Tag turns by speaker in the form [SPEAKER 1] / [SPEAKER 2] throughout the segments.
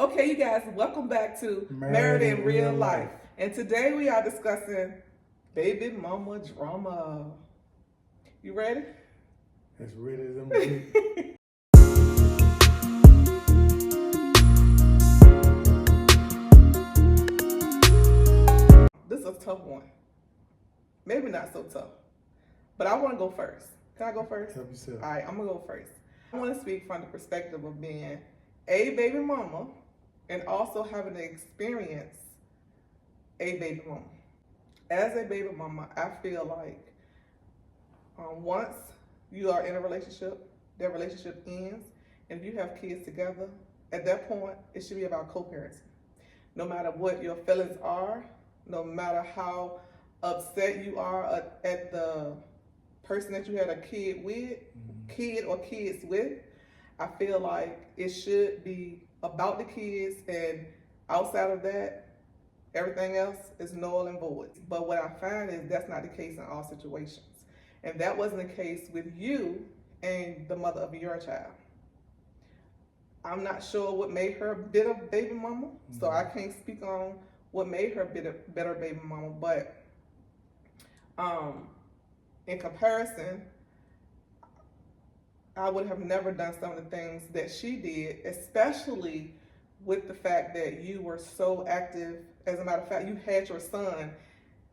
[SPEAKER 1] Okay, you guys, welcome back to Married in Real Life. And today we are discussing baby mama drama. You ready?
[SPEAKER 2] As ready as I'm ready.
[SPEAKER 1] This is a tough one. Maybe not so tough. But I want to go first. Can I go first?
[SPEAKER 2] Help yourself.
[SPEAKER 1] All right, I'm going to go first. I want to speak from the perspective of being a baby mama and also having to experience a baby mama. As a baby mama, I feel like once you are in a relationship, that relationship ends, and if you have kids together, at that point, it should be about co-parenting. No matter what your feelings are, no matter how upset you are at the person that you had a kid with, kid or kids with, I feel like it should be about the kids, and outside of that, everything else is null and void. But what I find is that's not the case in all situations. And that wasn't the case with you and the mother of your child. I'm not sure what made her a better baby mama, so I can't speak on what made her better baby mama. But in comparison, I would have never done some of the things that she did, especially with the fact that you were so active. As a matter of fact, you had your son.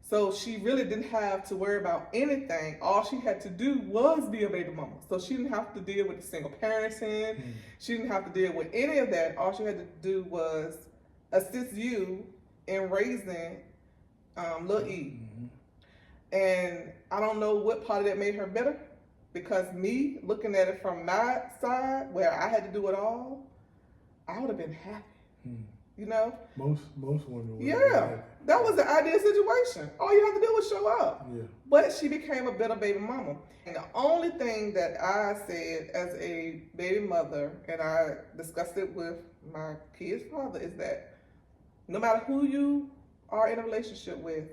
[SPEAKER 1] So she really didn't have to worry about anything. All she had to do was be a baby mama. So she didn't have to deal with the single parenting. She didn't have to deal with any of that. All she had to do was assist you in raising little E. And I don't know what part of that made her better, because me looking at it from my side, where I had to do it all, I would have been happy. You know?
[SPEAKER 2] Most women would.
[SPEAKER 1] Yeah, that was the ideal situation. All you have to do was show up.
[SPEAKER 2] Yeah.
[SPEAKER 1] But she became a better baby mama. And the only thing that I said as a baby mother, and I discussed it with my kid's father, is that no matter who you are in a relationship with,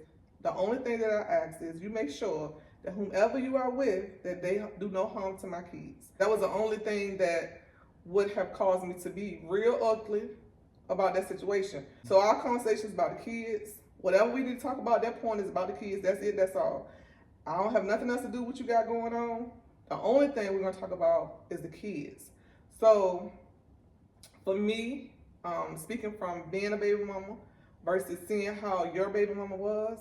[SPEAKER 1] the only thing that I ask is you make sure that whomever you are with, that they do no harm to my kids. That was the only thing that would have caused me to be real ugly about that situation. So our conversation is about the kids. Whatever we need to talk about at that point is about the kids. That's it, that's all. I don't have nothing else to do with what you got going on. The only thing we're gonna talk about is the kids. So for me, speaking from being a baby mama versus seeing how your baby mama was,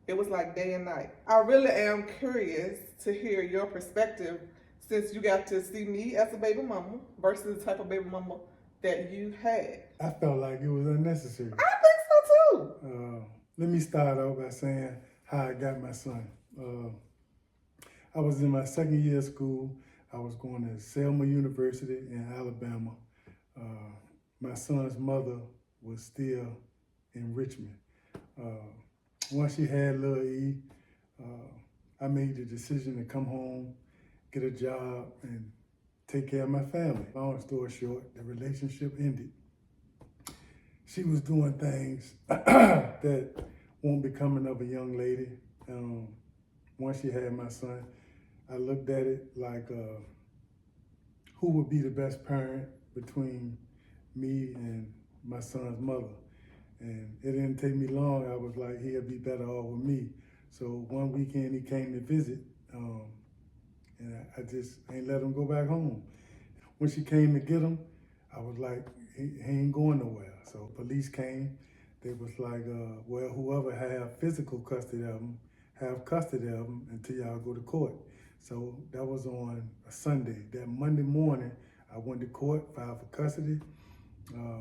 [SPEAKER 1] it was like day and night. I really am curious to hear your perspective, since you got to see me as a baby mama versus the type of baby mama that you had.
[SPEAKER 2] I felt like it was unnecessary.
[SPEAKER 1] I think so too.
[SPEAKER 2] Let me start off by saying how I got my son. I was in my second year of school. I was going to Selma University in Alabama. My son's mother was still in Richmond. Once she had little E, I made the decision to come home, get a job, and take care of my family. Long story short, the relationship ended. She was doing things that won't becoming of a young lady. Once she had my son, I looked at it like who would be the best parent between me and my son's mother. And it didn't take me long. I was like, he'll be better off with me. So one weekend he came to visit, and I just ain't let him go back home. When she came to get him, I was like, he ain't going nowhere. So police came. They was like, well, whoever have physical custody of him, have custody of him until y'all go to court. So that was on a Sunday. That Monday morning, I went to court, filed for custody.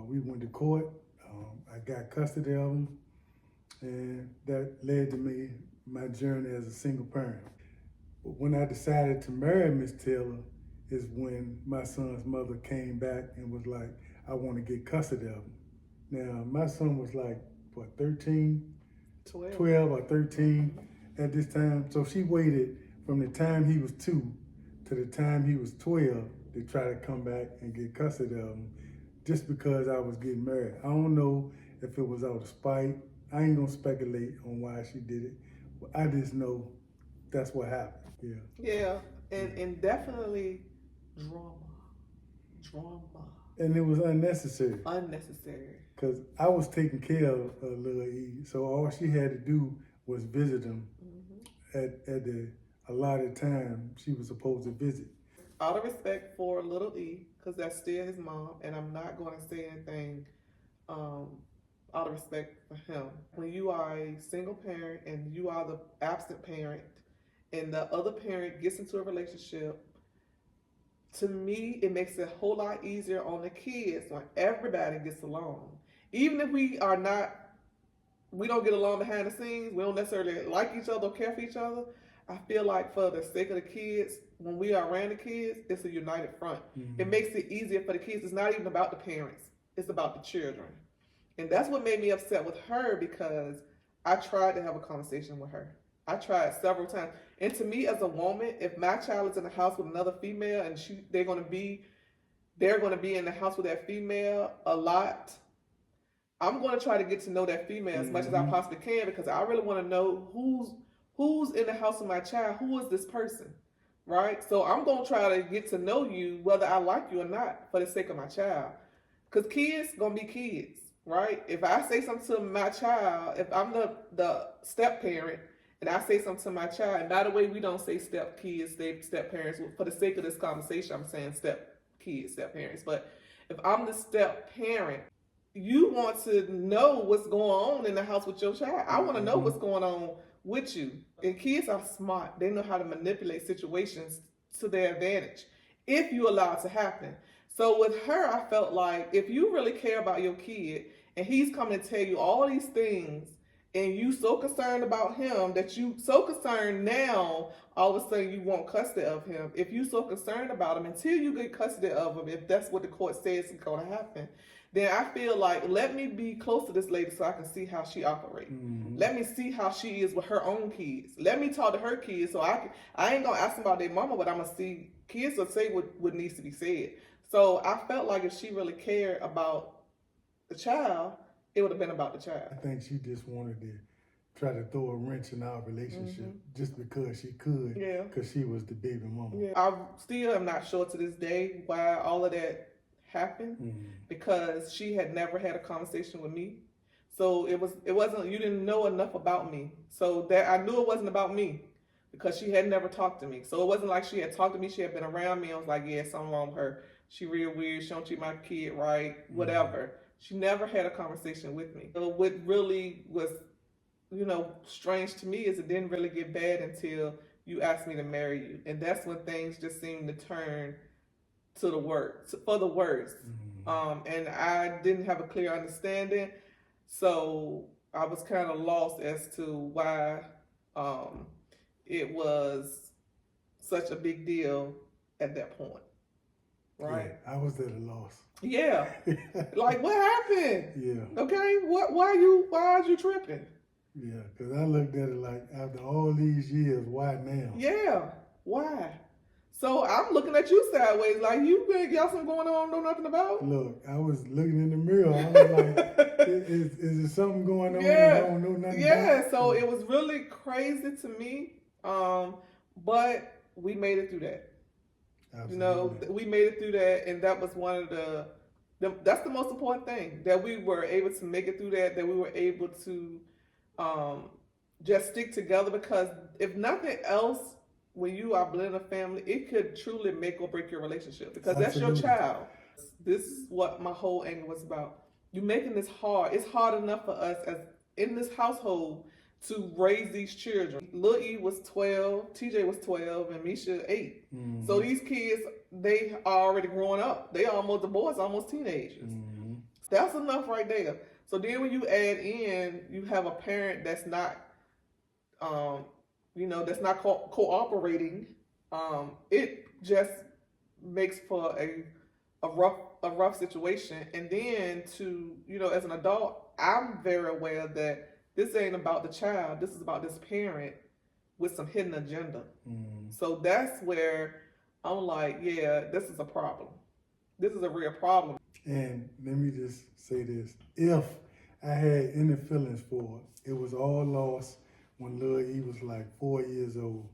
[SPEAKER 2] We went to court. I got custody of him, and that led to my journey as a single parent. But when I decided to marry Miss Taylor is when my son's mother came back and was like, I want to get custody of him. Now, my son was like, what, 13? 12 or 13 at this time. So she waited from the time he was 2 to the time he was 12 to try to come back and get custody of him, just because I was getting married. I don't know if it was out of spite. I ain't gonna speculate on why she did it, but I just know that's what happened. Yeah.
[SPEAKER 1] Yeah, and definitely drama.
[SPEAKER 2] And it was unnecessary.
[SPEAKER 1] Unnecessary.
[SPEAKER 2] Because I was taking care of little E, so all she had to do was visit him at the allotted time she was supposed to visit.
[SPEAKER 1] Out of respect for little E, because that's still his mom, and I'm not going to say anything out of respect for him. When you are a single parent and you are the absent parent, and the other parent gets into a relationship, to me, it makes it a whole lot easier on the kids when everybody gets along. Even if we don't get along behind the scenes, we don't necessarily like each other or care for each other, I feel like for the sake of the kids, when we are around the kids, it's a united front. It makes it easier for the kids. It's not even about the parents, it's about the children. And that's what made me upset with her, because I tried to have a conversation with her. I tried several times. And to me, as a woman, if my child is in the house with another female and they're going to be in the house with that female a lot, I'm going to try to get to know that female as much as I possibly can, because I really want to know who's in the house with my child. Who is this person, right? So I'm going to try to get to know you whether I like you or not, for the sake of my child. Because kids going to be kids, right? If I say something to my child, if I'm the step parent, and I say something to my child, and by the way, we don't say step kids, step parents. For the sake of this conversation, I'm saying step kids, step parents. But if I'm the step parent, you want to know what's going on in the house with your child. I want to know what's going on with you. And kids are smart. They know how to manipulate situations to their advantage if you allow it to happen. So with her, I felt like if you really care about your kid and he's coming to tell you all these things, and you so concerned about him that you so concerned now, all of a sudden you want custody of him. If you so concerned about him, until you get custody of him, if that's what the court says is going to happen, then I feel like, let me be close to this lady so I can see how she operates. Let me see how she is with her own kids. Let me talk to her kids so I ain't going to ask them about their mama, but I'm going to see, kids will say what needs to be said. So I felt like if she really cared about the child, it would have been about the child.
[SPEAKER 2] I think she just wanted to try to throw a wrench in our relationship just because she could, because she was the baby mama.
[SPEAKER 1] Yeah. I still am not sure to this day why all of that happened, because she had never had a conversation with me. So it wasn't, you didn't know enough about me. So that I knew it wasn't about me, because she had never talked to me. So it wasn't like she had talked to me, she had been around me. I was like, yeah, something wrong with her. She real weird, she don't treat my kid right, whatever. She never had a conversation with me. So what really was, strange to me is it didn't really get bad until you asked me to marry you. And that's when things just seemed to turn to the worst, for the worst. And I didn't have a clear understanding. So I was kind of lost as to why it was such a big deal at that point. Right?
[SPEAKER 2] Yeah, I was at a loss.
[SPEAKER 1] Yeah. Like, what happened?
[SPEAKER 2] Yeah.
[SPEAKER 1] Okay, why are you tripping?
[SPEAKER 2] Yeah, because I looked at it like, after all these years, why now?
[SPEAKER 1] Yeah, why? So I'm looking at you sideways, like, you got something going on, know nothing about?
[SPEAKER 2] Look, I was looking in the mirror. I was like, is there something going on that I don't know nothing about?
[SPEAKER 1] Yeah, so it was really crazy to me. But we made it through that.
[SPEAKER 2] Absolutely.
[SPEAKER 1] We made it through that, and that was one of that's the most important thing, that we were able to make it through that we were able to just stick together, because if nothing else, when you are blending a family, it could truly make or break your relationship, because that's your child. This is what my whole angle was about. You're making this hard. It's hard enough for us as in this household to raise these children. Lil E was 12, TJ was 12, and Misha 8. So these kids, they are already growing up. The boys almost teenagers. That's enough right there. So then when you add in, you have a parent that's not, that's not cooperating. It just makes for a rough situation. And then as an adult, I'm very aware that this ain't about the child. This is about this parent with some hidden agenda. So that's where I'm like, yeah, this is a problem. This is a real problem.
[SPEAKER 2] And let me just say this. If I had any feelings for it, it was all lost when Lil E was like 4 years old.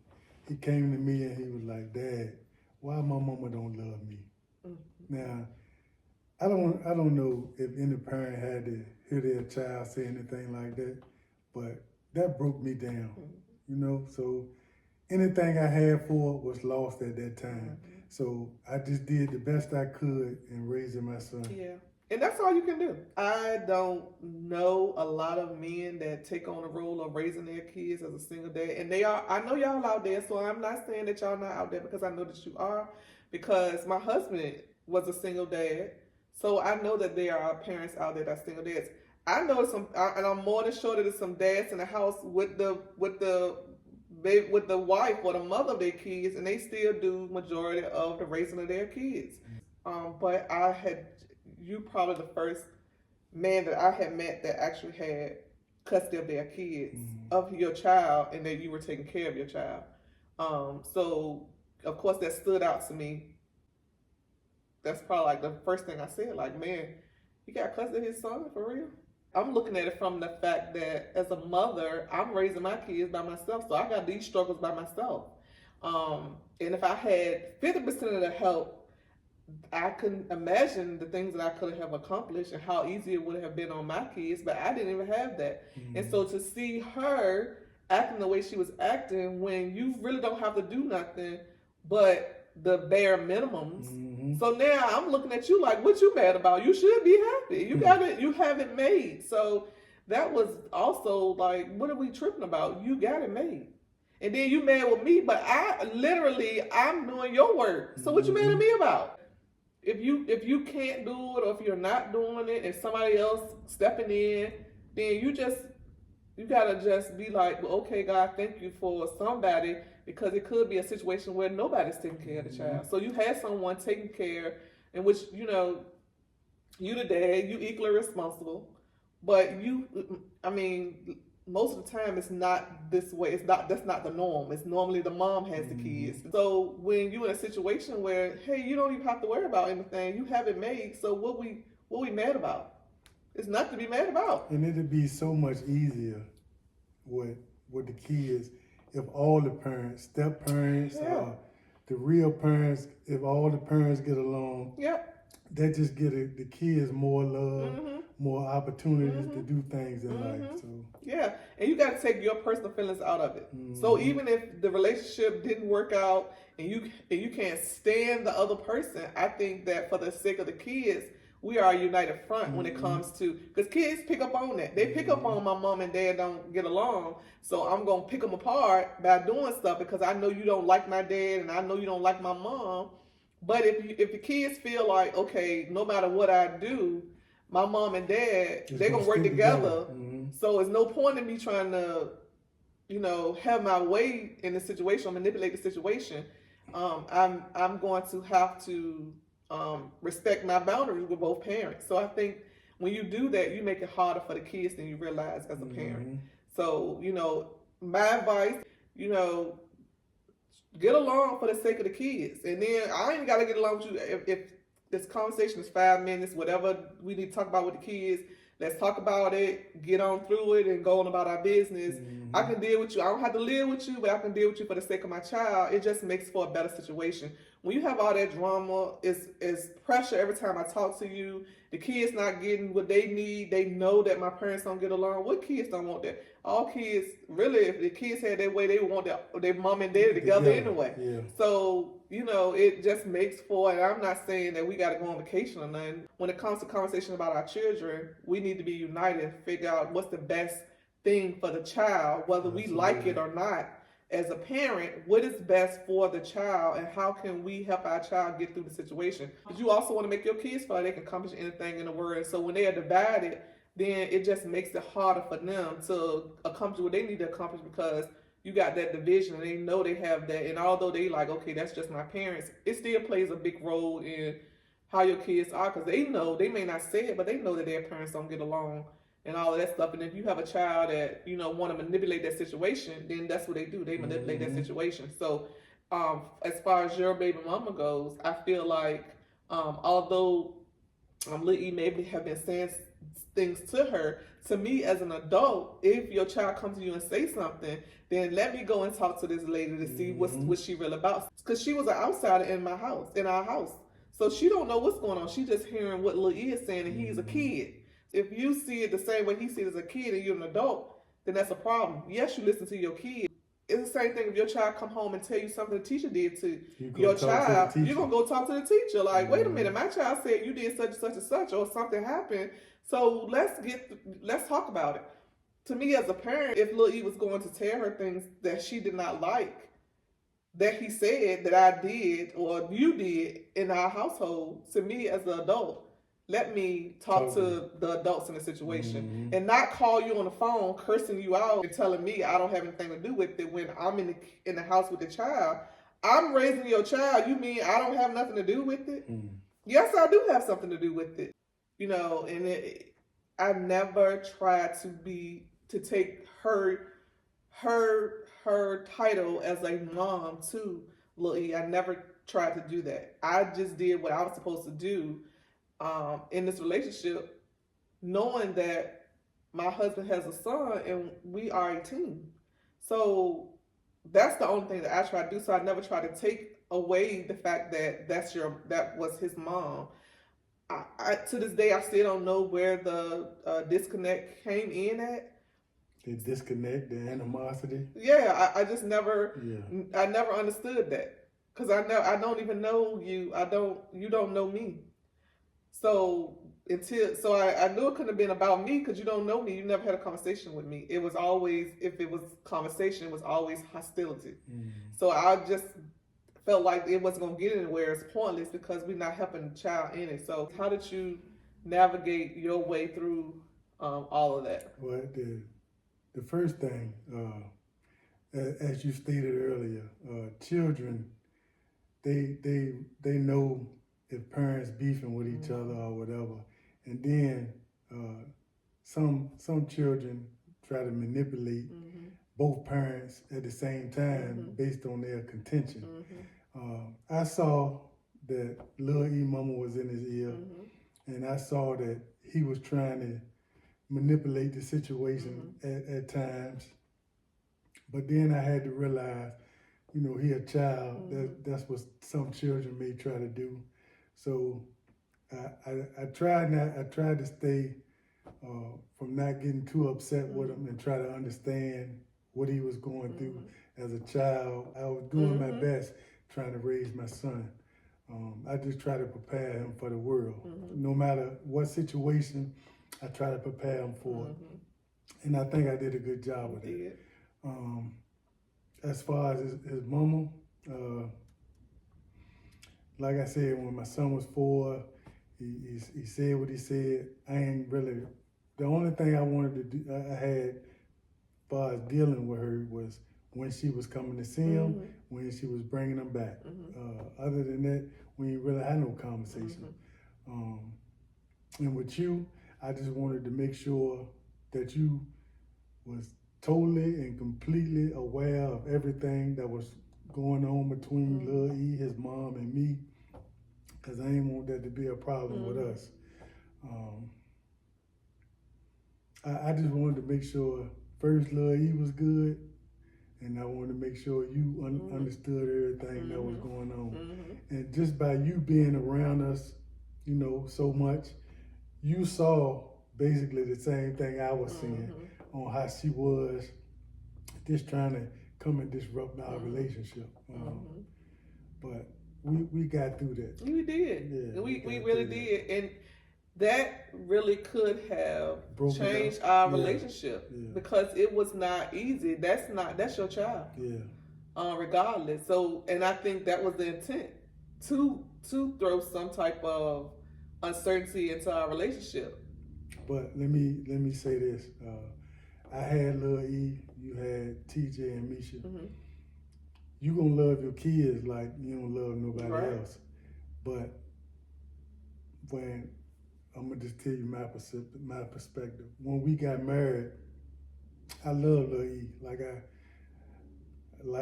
[SPEAKER 2] He came to me and he was like, Dad, why my mama don't love me? Now, I don't know if any parent had to hear their child say anything like that, but that broke me down, you know. So anything I had for was lost at that time. So I just did the best I could in raising my son.
[SPEAKER 1] Yeah. And that's all you can do. I don't know a lot of men that take on the role of raising their kids as a single dad. And they are, I know y'all out there, so I'm not saying that y'all not out there because I know that you are. Because my husband was a single dad. So I know that there are parents out there that are single dads. I know and I'm more than sure that there's some dads in the house with the wife or the mother of their kids, and they still do majority of the raising of their kids. But you probably the first man that I had met that actually had custody of their kids, of your child, and that you were taking care of your child. So of course that stood out to me. That's probably like the first thing I said, like, man, he got custody of his son for real? I'm looking at it from the fact that as a mother, I'm raising my kids by myself, so I got these struggles by myself. And if I had 50% of the help, I can imagine the things that I could have accomplished and how easy it would have been on my kids, but I didn't even have that. And so to see her acting the way she was acting when you really don't have to do nothing but the bare minimums. So now I'm looking at you like, what you mad about? You should be happy. You got it. You have it made. So that was also like, what are we tripping about? You got it made. And then you mad with me, but I'm doing your work. So what you mad at me about? If you can't do it, or if you're not doing it, and somebody else stepping in, then you gotta just be like, well, okay, God, thank you for somebody, because it could be a situation where nobody's taking care of the child. So you had someone taking care, in which, you the dad, you equally responsible, but most of the time it's not this way. That's not the norm. It's normally the mom has the kids. So when you're in a situation where, hey, you don't even have to worry about anything, you have it made. So what we mad about? It's nothing to be mad about.
[SPEAKER 2] And it'd be so much easier with the kids if all the parents, step parents, the real parents, if all the parents get along.
[SPEAKER 1] Yep.
[SPEAKER 2] That just get the kids more love, more opportunities to do things in life. So
[SPEAKER 1] yeah, and you got to take your personal feelings out of it. So even if the relationship didn't work out and you can't stand the other person, I think that for the sake of the kids, we are a united front when it comes to, because kids pick up on that. They pick up on my mom and dad don't get along, so I'm gonna pick them apart by doing stuff because I know you don't like my dad and I know you don't like my mom. But if the kids feel like, okay, no matter what I do, my mom and dad, they're gonna work together. So it's no point in me trying to, have my way in the situation or manipulate the situation. I'm going to have to respect my boundaries with both parents. So I think when you do that, you make it harder for the kids than you realize as a parent. So, my advice, get along for the sake of the kids. And then I ain't got to get along with you. If this conversation is 5 minutes, whatever we need to talk about with the kids, let's talk about it, get on through it, and go on about our business. I can deal with you. I don't have to live with you, but I can deal with you for the sake of my child. It just makes for a better situation. When you have all that drama, it's pressure every time I talk to you. The kids not getting what they need. They know that my parents don't get along. What kids don't want that? All kids, really, if the kids had their way, they want their mom and dad together anyway.
[SPEAKER 2] Yeah.
[SPEAKER 1] So, it just makes for, and I'm not saying that we got to go on vacation or nothing. When it comes to conversation about our children, we need to be united and figure out what's the best thing for the child, whether we like it or not. As a parent, what is best for the child, and how can we help our child get through the situation? But you also want to make your kids feel like they can accomplish anything in the world. So when they are divided, then it just makes it harder for them to accomplish what they need to accomplish, because you got that division and they know they have that. And although they like, okay, that's just my parents, it still plays a big role in how your kids are, because they know, they may not say it, but they know that their parents don't get along and all of that stuff. And if you have a child that, want to manipulate that situation, then that's what they do. They manipulate that situation. So as far as your baby mama goes, I feel like although Lil E maybe have been saying things to her, to me as an adult, if your child comes to you and say something, then let me go and talk to this lady to see what she really about. Because she was an outsider in our house. So she don't know what's going on. She just hearing what Lil E is saying, and he's a kid. If you see it the same way he sees it as a kid and you're an adult, then that's a problem. Yes, you listen to your kid. It's the same thing if your child come home and tell you something the teacher did to your child. You're going to go talk to the teacher. Like, wait a minute, my child said you did such and such and such, or something happened. So let's talk about it. To me as a parent, if Lil E was going to tell her things that she did not like, that he said that I did or you did in our household, to me as an adult, let me talk to the adults in the situation and not call you on the phone cursing you out and telling me I don't have anything to do with it when I'm in the house with the child. I'm raising your child. You mean I don't have nothing to do with it? Yes, I do have something to do with it. You know, and I never tried to take her title as a mom to Lil E. I never tried to do that. I just did what I was supposed to do in this relationship, knowing that my husband has a son and we are a team. So that's the only thing that I try to do. So I never try to take away the fact that that was his mom. I to this day I still don't know where the disconnect came in at.
[SPEAKER 2] The disconnect, the animosity.
[SPEAKER 1] Yeah, I just never. Yeah. I never understood that because I don't even know you. You don't know me. So I knew it couldn't have been about me because you don't know me. You never had a conversation with me. It was always, if it was conversation, it was always hostility. So I just felt like it wasn't gonna get anywhere. It's pointless because we're not helping the child in it. So how did you navigate your way through all of that?
[SPEAKER 2] Well, the first thing, as you stated earlier, children, they know if parents beefing with each other or whatever, and then some children try to manipulate both parents at the same time based on their contention. I saw that Lil E mama was in his ear, and I saw that he was trying to manipulate the situation at times. But then I had to realize, you know, he a child. That's what some children may try to do. So I tried to stay from not getting too upset with him and try to understand what he was going through as a child. I was doing my best trying to raise my son. I just try to prepare him for the world. No matter what situation, I try to prepare him for it. And I think I did a good job with it. As far as his mama, like I said, when my son was 4, he said what he said. I ain't really, the only thing I wanted to do, I had as far as dealing with her was when she was coming to see him, when she was bringing him back. Other than that, we ain't really had no conversation. And with you, I just wanted to make sure that you was totally and completely aware of everything that was going on between Lil E, his mom, and me, because I didn't want that to be a problem with us. I just wanted to make sure first Lil E was good, and I wanted to make sure you understood everything that was going on. And just by you being around us, you know, so much, you saw basically the same thing I was seeing on how she was just trying to come and disrupt our relationship. But we got through that.
[SPEAKER 1] We did. Yeah, we really did. And that really could have changed our relationship because it was not easy. That's your child. Regardless. So, and I think that was the intent to throw some type of uncertainty into our relationship.
[SPEAKER 2] But let me say this. I had Lil E, you had TJ and Misha. You gonna love your kids like you don't love nobody else. But when I'm gonna just tell you my perspective. When we got married, I love Lil E like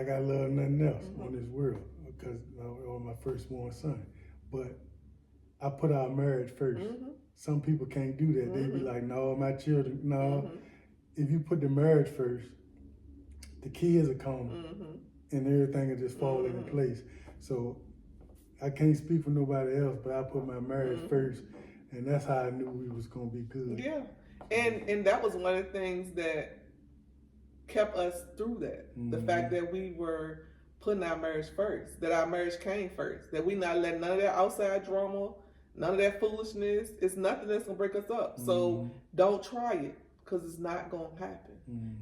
[SPEAKER 2] I love nothing else on this world because I was my firstborn son. But I put our marriage first. Some people can't do that. They be like, no, my children, no. If you put the marriage first, the kids will come and everything will just fall into place. So I can't speak for nobody else, but I put my marriage first, and that's how I knew we was gonna be good.
[SPEAKER 1] Yeah, and that was one of the things that kept us through that. The fact that we were putting our marriage first, that our marriage came first, that we not letting none of that outside drama, none of that foolishness. It's nothing that's gonna break us up. So don't try it, because it's not gonna happen.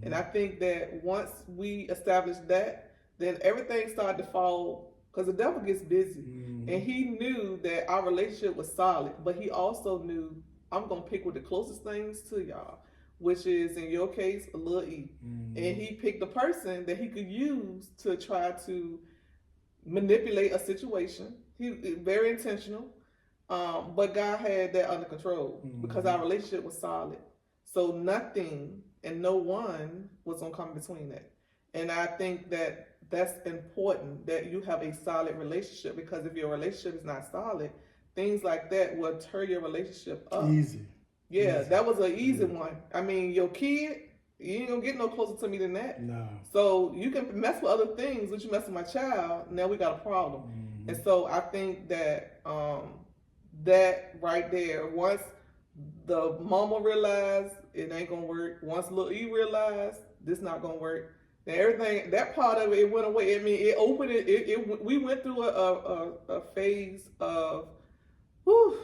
[SPEAKER 1] And I think that once we establish that, then everything started to fall, because the devil gets busy. And he knew that our relationship was solid, but he also knew, I'm gonna pick with the closest things to y'all, which is, in your case, a little E. And he picked a person that he could use to try to manipulate a situation. He very intentional, but God had that under control because our relationship was solid. So nothing and no one was gonna come between that. And I think that that's important, that you have a solid relationship, because if your relationship is not solid, things like that will tear your relationship up.
[SPEAKER 2] Easy.
[SPEAKER 1] Yeah, that was an easy one. I mean, your kid, you ain't gonna get no closer to me than that.
[SPEAKER 2] No.
[SPEAKER 1] So you can mess with other things, but you mess with my child, now we got a problem. And so I think that that right there, once the mama realized it ain't gonna work, once little E realized this not gonna work, then everything, that part of it went away. I mean, it opened it. We went through a phase of, whew.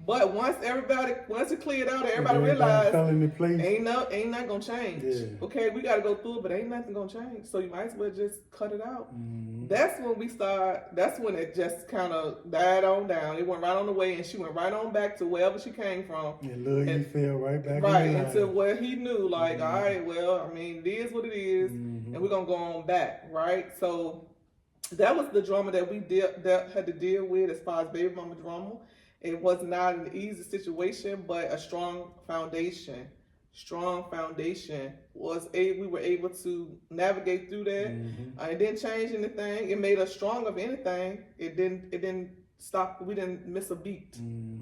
[SPEAKER 1] But once it cleared out, everybody realized
[SPEAKER 2] fell into place.
[SPEAKER 1] ain't nothing gonna change.
[SPEAKER 2] Yeah.
[SPEAKER 1] Okay, we gotta go through it, but ain't nothing gonna change. So you might as well just cut it out. That's when we start. That's when it just kind of died on down. It went right on the way, and she went right on back to wherever she came from.
[SPEAKER 2] And Lil E fell right back
[SPEAKER 1] right
[SPEAKER 2] in
[SPEAKER 1] into where he knew. Like, all right, well, I mean, it is what it is, and we're gonna go on back, right? So that was the drama that we had to deal with as far as baby mama drama. It was not an easy situation, but a strong foundation. We were able to navigate through that. It didn't change anything. It made us strong, if anything. It didn't stop. We didn't miss a beat.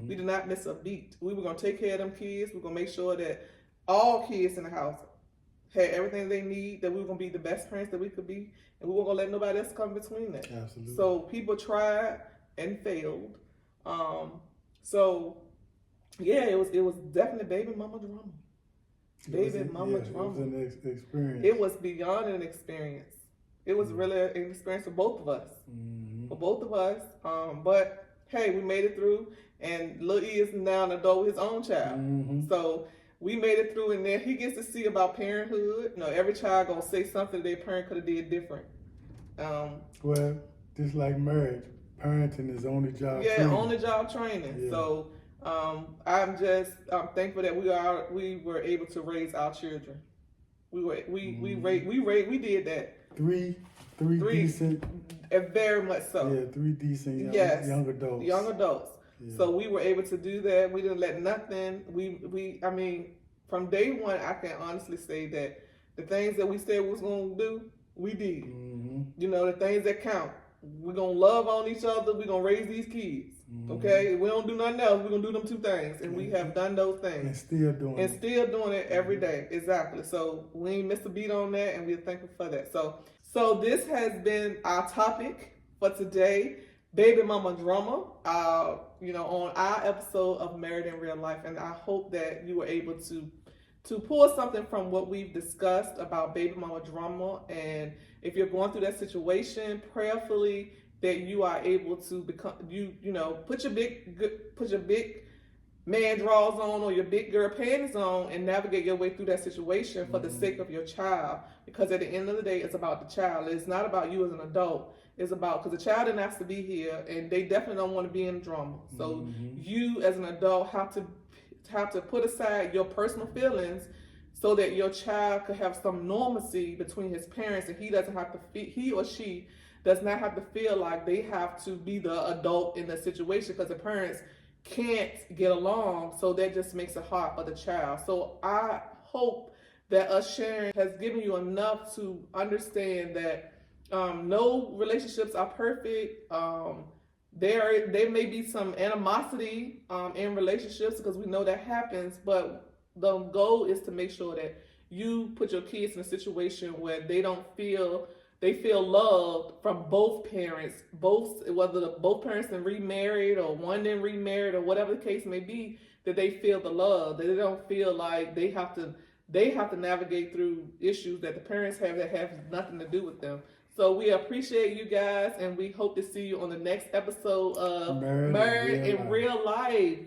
[SPEAKER 1] We did not miss a beat. We were gonna take care of them kids. We're gonna make sure that all kids in the house had everything they need, that we were gonna be the best parents that we could be, and we weren't gonna let nobody else come between that.
[SPEAKER 2] Absolutely.
[SPEAKER 1] So people tried and failed. So yeah, it was definitely baby mama drama. Baby mama drama.
[SPEAKER 2] It was an experience.
[SPEAKER 1] It was beyond an experience. It was really an experience for both of us. For both of us. But hey, we made it through, and Lil E is now an adult with his own child. So we made it through, and then he gets to see about parenthood. You know, every child gonna say something their parent could have did different.
[SPEAKER 2] Well, just like marriage, parenting is on the job training.
[SPEAKER 1] On the job training. Yeah. So I'm thankful that we were able to raise our children. We did that. Three
[SPEAKER 2] decent.
[SPEAKER 1] Very much so.
[SPEAKER 2] Yeah, 3 decent young adults.
[SPEAKER 1] Young adults. Yeah. So we were able to do that. We didn't let nothing. I mean, from day one, I can honestly say that the things that we said we was gonna do, we did. You know, the things that count. We're gonna love on each other. We're gonna raise these kids. Okay, if we don't do nothing else, we're gonna do them 2 things, and we have done those things,
[SPEAKER 2] and still doing it
[SPEAKER 1] every day. Exactly. So we ain't missed a beat on that, and we're thankful for that. So this has been our topic for today, baby mama drama. On our episode of Married in Real Life, and I hope that you were able to pull something from what we've discussed about baby mama drama. And if you're going through that situation, prayerfully that you are able to become, put your big man drawers on or your big girl panties on and navigate your way through that situation for the sake of your child. Because at the end of the day, it's about the child. It's not about you as an adult. It's about, because the child didn't ask to be here, and they definitely don't want to be in drama. So you as an adult have to put aside your personal feelings so that your child could have some normalcy between his parents, and he or she does not have to feel like they have to be the adult in the situation because the parents can't get along. So that just makes it hard for the child. So I hope that us sharing has given you enough to understand that no relationships are perfect. There may be some animosity in relationships, because we know that happens, but the goal is to make sure that you put your kids in a situation where they don't feel they feel loved from both parents, whether both parents are remarried or one then remarried or whatever the case may be, that they feel the love, that they don't feel like they have to navigate through issues that the parents have that have nothing to do with them. So we appreciate you guys, and we hope to see you on the next episode of
[SPEAKER 2] Married in
[SPEAKER 1] Married
[SPEAKER 2] Real
[SPEAKER 1] in
[SPEAKER 2] Life.
[SPEAKER 1] Real Life.